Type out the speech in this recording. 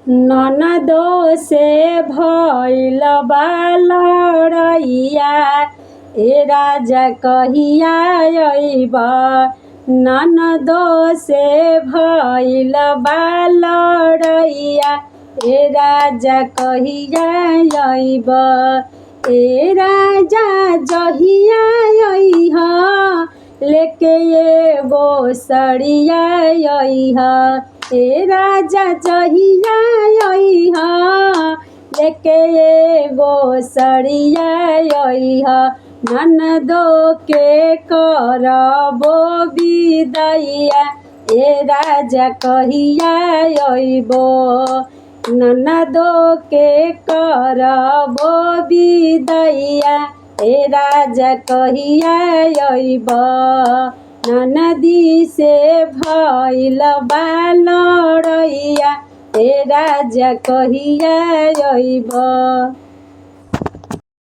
ननदो से भइल बा लड़ैया, ए राजा कहिया अइब। ननदो से भइल बा लड़ैया, ए राजा कहिया अइब। ए राजा जहिया अइह, लेके एगो सड़िया अइह। ए राजा जहिया अइह, लेके एगो सड़िया अइह। ननदो के करबो बिदैया, ए राजा कहिया अइबो। ननदो के करबो बिदैया, ए राजा कहिया अइब। ननदी से भइल बा लड़ैया, ए राजा कहिया अइब।